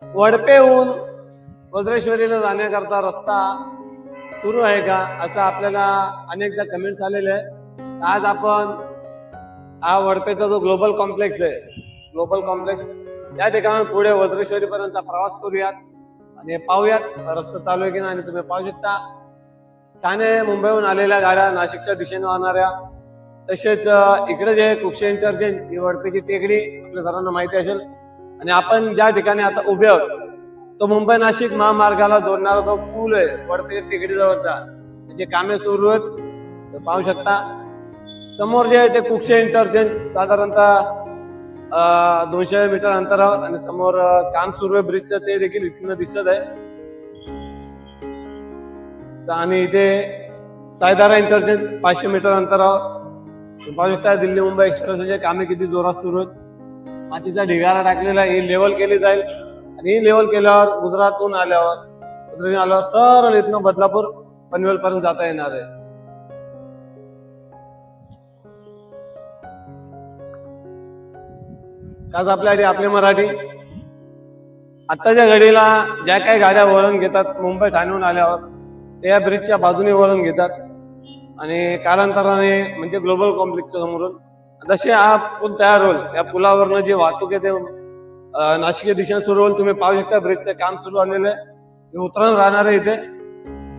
वडपेहून वज्रेश्वरीला जाण्याकरता रस्ता सुरू आहे का असं आपल्याला अनेकदा कमेंट्स आलेले आहे. आज आपण हा वडपेचा जो ग्लोबल कॉम्प्लेक्स आहे, ग्लोबल कॉम्प्लेक्स या ठिकाणी पुढे वज्रेश्वरी पर्यंत प्रवास करूयात आणि पाहूयात रस्ता चालू आहे की नाही. आणि तुम्ही पाहू शकता ठाणे मुंबईहून आलेल्या गाड्या नाशिकच्या दिशेने वाहणाऱ्या, तसेच इकडे जे कुक्षे इंटरचेंज ही वडपेची टेकडी आपल्या सर्वांना माहिती असेल. आणि आपण ज्या ठिकाणी आता उभे आहोत तो मुंबई नाशिक महामार्गाला जोडणारा जो पूल आहे वडपेच्या टेकडी जवळचा, त्याचे कामे सुरू आहेत. तर पाहू शकता समोर जे आहे ते कुक्षे इंटरचेंज साधारणतः 200 मीटर अंतरावर, आणि समोर काम सुरू आहे ब्रिजचं, ते देखील इथून दिसत आहे. आणि इथे सायदारा इंटरचेंज 500 मीटर अंतरावर पाहू शकता दिल्ली मुंबई एक्सप्रेसचे कामे किती जोरात सुरू आहेत. मातीचा ढिगारा टाकलेला आहे, ही लेवल केली जाईल आणि ही लेवल केल्यावर गुजरातहून आल्यावर सरळ इथनं बदलापूर पनवेल पर्यंत जाता येणार आहे. आज आपली मराठी आत्ताच्या घडीला ज्या काही गाड्या वळण घेतात मुंबई ठाण्याहून आल्यावर ते या ब्रिजच्या बाजूने वळण घेतात आणि कालांतराने म्हणजे ग्लोबल कॉम्प्लेक्सच्या समोरून जसे हा पूल तयार होईल या पुलावरनं जे वाहतूक आहे ते नाशिक दिशेने सुरू होईल. तुम्ही पाहू शकता ब्रिजचं काम सुरू झालेलं आहे, हे उतरण राहणार आहे इथे.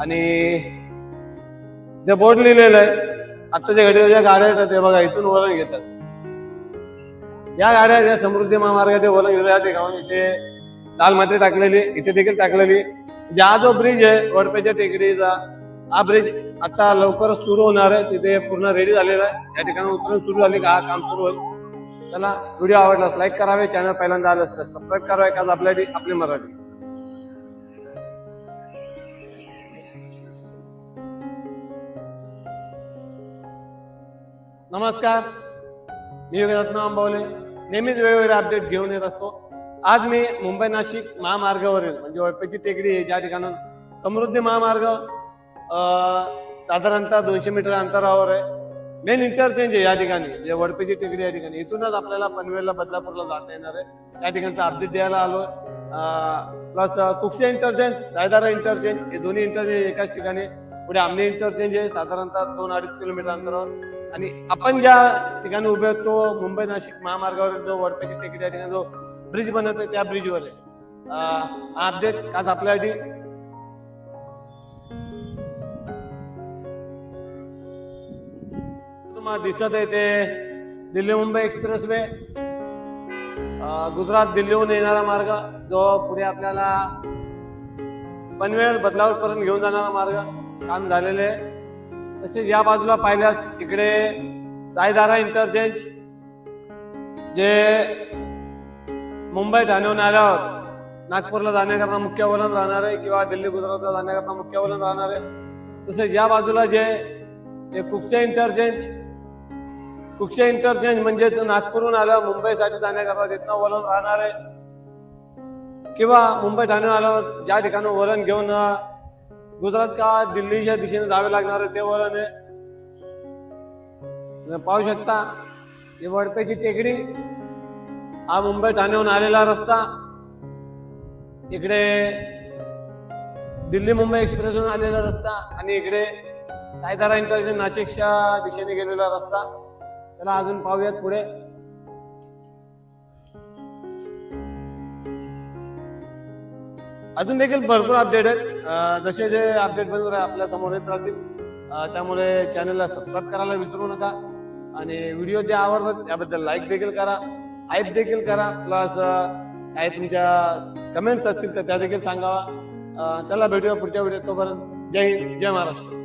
आणि जे बोर्ड लिहिलेलं आहे आत्ताच्या घडीला ज्या गाड्या येतात ते बघा इथून वळण घेतात. या गाड्या ज्या समृद्धी महामार्गाचे वळण घेतात ठिकाणी इथे लाल माती टाकलेली, इथे देखील टाकलेली. हा जो ब्रिज आहे वडपेच्या टेकडीचा, हा ब्रिज आता लवकरच सुरू होणार आहे, तिथे पूर्ण रेडी झालेला आहे. या ठिकाणी उतरण सुरू झाली का काम सुरू होईल. चला, व्हिडिओ आवडला लाईक करावे, चॅनल पहिल्यांदा आलं असतं सबस्क्राईब करावे. आज आपली मराठी. नमस्कार, मी योगरत्न आंबवले. नेहमीच वेगवेगळे अपडेट घेऊन येत असतो. आज मी मुंबई नाशिक महामार्गावरील म्हणजे वडपेची टेकडी ज्या ठिकाणी समृद्धी महामार्ग साधारणतः 200 मीटर अंतरावर आहे. मेन इंटरचेंज आहे या ठिकाणी, जे वडपेची टेकडी या ठिकाणी. इथूनच आपल्याला पनवेलला बदलापूरला जाता येणार आहे. त्या ठिकाणचा अपडेट द्यायला आलोय. प्लस कुक्षे इंटरचेंज, सायदारा इंटरचेंज हे दोन्ही इंटरचेंज एकाच ठिकाणी. पुढे आमने इंटरचेंज आहे साधारणतः 2-2.5 किलोमीटर अंतरावर. आणि आपण ज्या ठिकाणी उभे आहोत तो मुंबई नाशिक महामार्गावर जो वडपेची टेकडी या ठिकाणी जो ब्रिज बनवतोय त्या ब्रिजवर आहे. हा अपडेट आज आपल्यासाठी. तुम्हाला दिसत आहे ते दिल्ली मुंबई एक्सप्रेस वे, गुजरात दिल्लीहून येणारा मार्ग जो पुढे आपल्याला पनवेल बदलापूर पर्यंत घेऊन जाणारा मार्ग काम झालेले आहे. तसेच या बाजूला पाहिल्यास इकडे सायदारा इंटरचेंज जे मुंबई ठाण्याहून आल्यावर नागपूरला जाण्याकरता मुख्य वळण राहणार आहे किंवा दिल्ली गुजरातला जाण्याकरता मुख्य वळण राहणार आहे. तसेच या बाजूला जे कुक्षे इंटरचेंज म्हणजे नागपूरहून आल्यावर मुंबईसाठी जाण्याकरता तिथनं वळण राहणार आहे किंवा मुंबई ठाण्याहून आल्यावर ज्या ठिकाणी वळण घेऊन गुजरात का दिल्लीच्या दिशेने जावे लागणार आहे ते वळण आहे. पाहू शकता ही वडपेची टेकडी, हा मुंबई ठाण्याहून आलेला रस्ता, इकडे दिल्ली मुंबई एक्सप्रेसहून आलेला रस्ता आणि इकडे सायदारा इंटरचेंज नाशिकच्या दिशेने गेलेला रस्ता. चला अजून पाहूयात पुढे. अजून देखील भरपूर अपडेट आहेत. जसे जे अपडेट बनवून आपल्या समोर येत राहतील, त्यामुळे चॅनलला सबस्क्राईब करायला विसरू नका. आणि व्हिडिओ जे आवडतात त्याबद्दल लाईक देखील करा, हाईप देखील करा. प्लस काही तुमच्या कमेंट्स असतील तर त्या देखील सांगावा. चला भेटूया पुढच्या व्हिडिओ. तोपर्यंत जय हिंद, जय महाराष्ट्र.